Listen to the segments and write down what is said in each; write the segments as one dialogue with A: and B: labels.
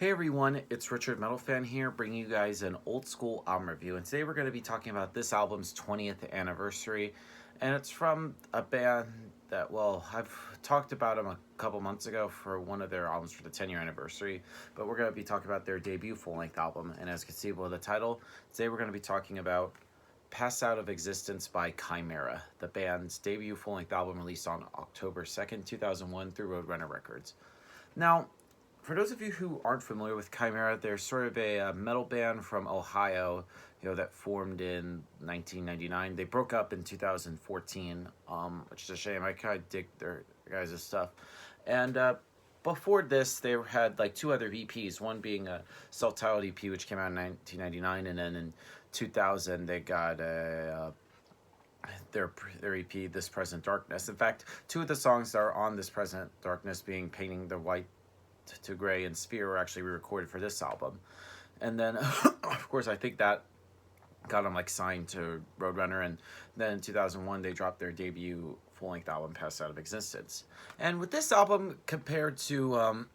A: Hey everyone, it's Richard Metal Fan here, bringing you guys an old school album review. And today we're going to be talking about this album's 20th anniversary. And it's from a band that, well, I've talked about them a couple months ago for one of their albums for the 10-year anniversary. But we're going to be talking about their debut full length album. And as you can see below the title, today we're going to be talking about Pass Out of Existence by Chimaira, the band's debut full length album released on October 2nd, 2001 through Roadrunner Records. Now, for those of you who aren't familiar with Chimaira, they're sort of a metal band from Ohio, that formed in 1999. They broke up in 2014, which is a shame. I kind of dig their guys' stuff. And before this, they had like two other EPs, one being a self-titled EP, which came out in 1999, and then in 2000, they got their EP, This Present Darkness. In fact, two of the songs that are on This Present Darkness, being Painting the White to Gray and Sphere, were actually re-recorded for this album. And then of course I think that got them like signed to Roadrunner, and then in 2001 they dropped their debut full-length album Pass Out of Existence. And with this album compared to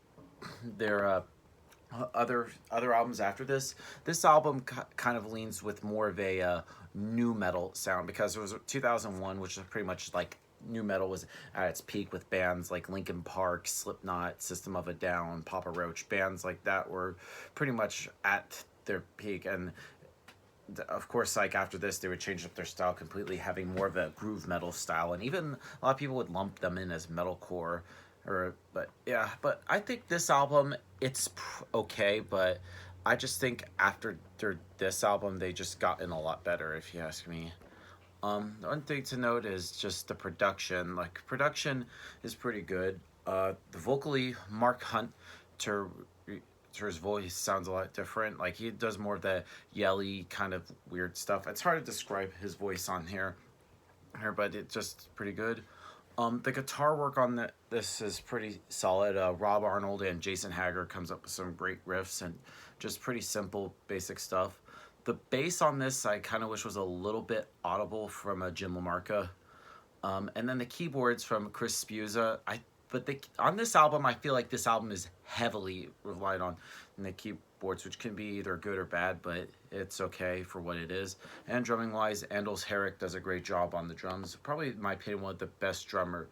A: their other albums after this album kind of leans with more of a new metal sound, because it was 2001, which is pretty much like new metal was at its peak with bands like Linkin Park, Slipknot, System of a Down, Papa Roach. Bands like that were pretty much at their peak, and of course, like after this, they would change up their style completely, having more of a groove metal style, and even a lot of people would lump them in as metalcore. But I think this album, it's okay, but I just think after this album, they just gotten a lot better, if you ask me. The one thing to note is just the production. Like, production is pretty good. The vocally, Mark Hunter's voice sounds a lot different. Like, he does more of the yelly kind of weird stuff. It's hard to describe his voice on here, but it's just pretty good. The guitar work on this is pretty solid. Rob Arnold and Jason Hager comes up with some great riffs and just pretty simple, basic stuff. The bass on this I kind of wish was a little bit audible from a Jim LaMarca. And then the keyboards from Chris Spuza. On this album, I feel like this album is heavily relied on the keyboards, which can be either good or bad, but it's okay for what it is. And drumming wise, Anders Herrick does a great job on the drums. Probably, in my opinion, one of the best drummers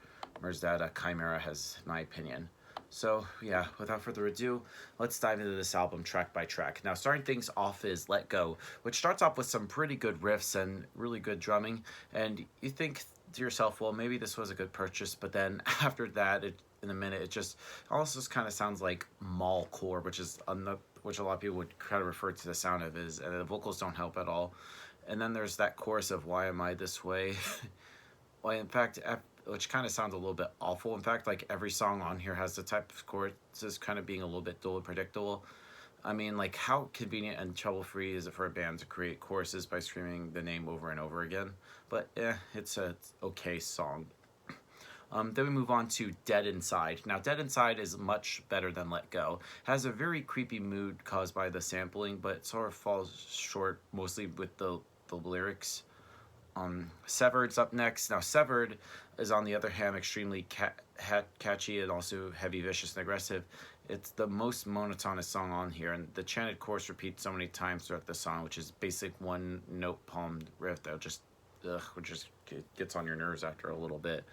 A: that Chimaira has, in my opinion. So yeah, without further ado, let's dive into this album track by track. Now, starting things off is Let Go, which starts off with some pretty good riffs and really good drumming. And you think to yourself, well, maybe this was a good purchase, but then after that, in a minute, it just also kind of sounds like mallcore, which a lot of people would kind of refer to the sound of is, and the vocals don't help at all. And then there's that chorus of Why Am I This Way? Well, in fact, which kind of sounds a little bit awful. In fact, like every song on here has the type of choruses kind of being a little bit dull and predictable. I mean, like, how convenient and trouble-free is it for a band to create choruses by screaming the name over and over again? But it's a okay song. Then we move on to Dead Inside. Now, Dead Inside is much better than Let Go. It has a very creepy mood caused by the sampling, but it sort of falls short mostly with the lyrics. Severed's up next. Now, Severed is, on the other hand, extremely catchy and also heavy, vicious, and aggressive. It's the most monotonous song on here, and the chanted chorus repeats so many times throughout the song, which is basic one-note palmed riff that which just gets on your nerves after a little bit.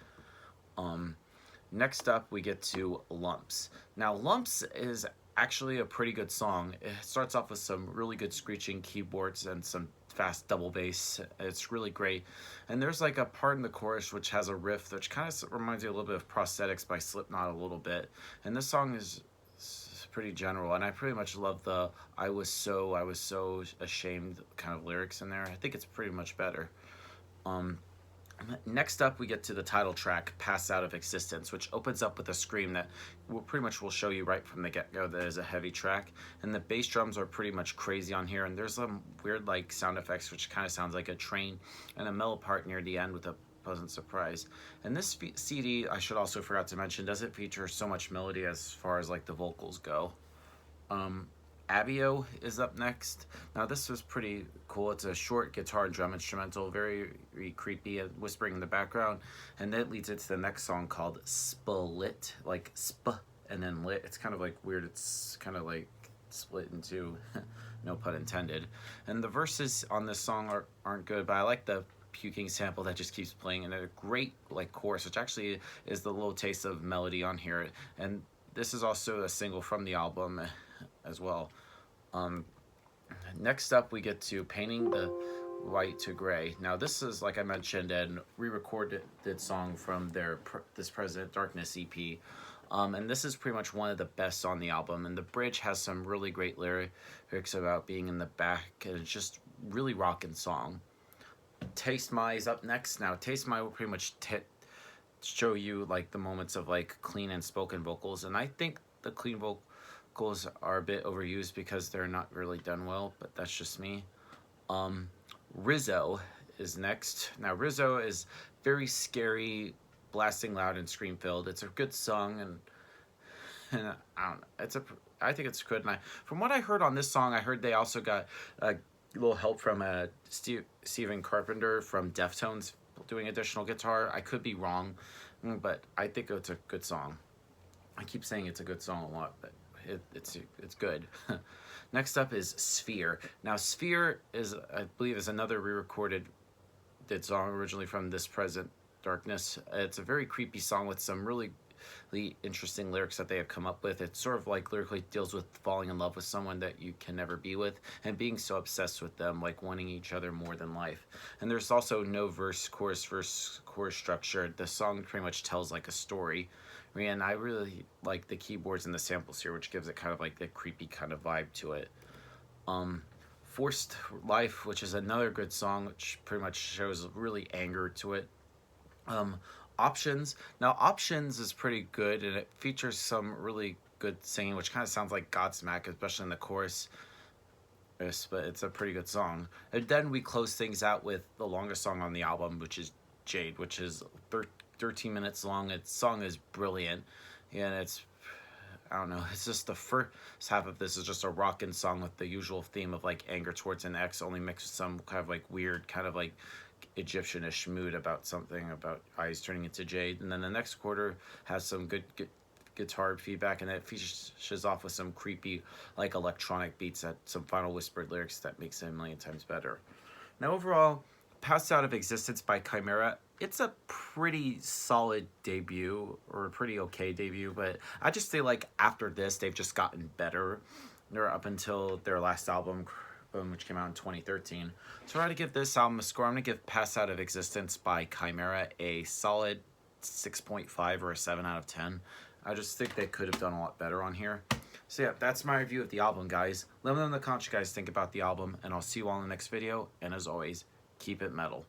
A: Next up, we get to Lumps. Now, Lumps is actually a pretty good song. It starts off with some really good screeching keyboards and some fast double bass. It's really great. And there's like a part in the chorus which has a riff which kind of reminds you a little bit of Prosthetics by Slipknot a little bit. And this song is pretty general, and I pretty much love the I was so ashamed kind of lyrics in there. I think it's pretty much better. Next up, we get to the title track, Pass Out of Existence, which opens up with a scream that will show you right from the get-go that is a heavy track. And the bass drums are pretty much crazy on here, and there's some weird like sound effects which kind of sounds like a train, and a mellow part near the end with a pleasant surprise. And this CD, I should also forgot to mention, doesn't feature so much melody as far as like the vocals go. Abio is up next. Now, this was pretty cool. It's a short guitar and drum instrumental, very, very creepy and whispering in the background. And that leads into the next song called Split, like sp and then lit. It's kind of like weird. It's kind of like split in two, no pun intended. And the verses on this song aren't good, but I like the puking sample that just keeps playing, and a great like chorus, which actually is the little taste of melody on here. And this is also a single from the album as well. Next up, we get to Painting the White to Gray. Now, this is, like I mentioned, a re-recorded song from their This Present Darkness EP. And this is pretty much one of the best on the album. And the bridge has some really great lyrics about being in the back, and it's just really rocking song. Taste My is up next. Now, Taste My will pretty much show you like the moments of like clean and spoken vocals, and I think the clean vocals are a bit overused because they're not really done well, but that's just me. Rizzo is next. Now, Rizzo is very scary, blasting loud and scream filled. It's a good song, and I don't know. I think it's good. And from what I heard on this song, I heard they also got a little help from Stephen Carpenter from Deftones doing additional guitar. I could be wrong, but I think it's a good song. I keep saying it's a good song a lot, but it's good. Next up is Sphere. Now, Sphere is, I believe, is another re-recorded song originally from This Present Darkness. It's a very creepy song with some really interesting lyrics that they have come up with. It sort of like lyrically deals with falling in love with someone that you can never be with and being so obsessed with them, like wanting each other more than life. And there's also no verse chorus structure. The song pretty much tells like a story. And I really like the keyboards and the samples here, which gives it kind of like the creepy kind of vibe to it. Forced Life, which is another good song, which pretty much shows really anger to it. Options. Now, Options is pretty good, and it features some really good singing, which kind of sounds like Godsmack, especially in the chorus. But it's a pretty good song. And then we close things out with the longest song on the album, which is Jade, which is 13 minutes long. Its song is brilliant, and I don't know, it's just the first half of this is just a rockin' song with the usual theme of like anger towards an ex, only mixed with some kind of like weird kind of like Egyptianish mood about something about eyes turning into jade. And then the next quarter has some good guitar feedback, and it finishes off with some creepy like electronic beats, that some final whispered lyrics that makes it a million times better. Now, overall, Passed Out of Existence by Chimaira, it's a pretty solid debut, or a pretty okay debut, but I just feel like after this they've just gotten better. They're up until their last album, which came out in 2013. So I to give this album a score. I'm going to give Pass Out of Existence by Chimaira a solid 6.5 or a 7 out of 10. I just think they could have done a lot better on here. So yeah, that's my review of the album, guys. Let me know in the comments what you guys think about the album, and I'll see you all in the next video. And as always, keep it metal.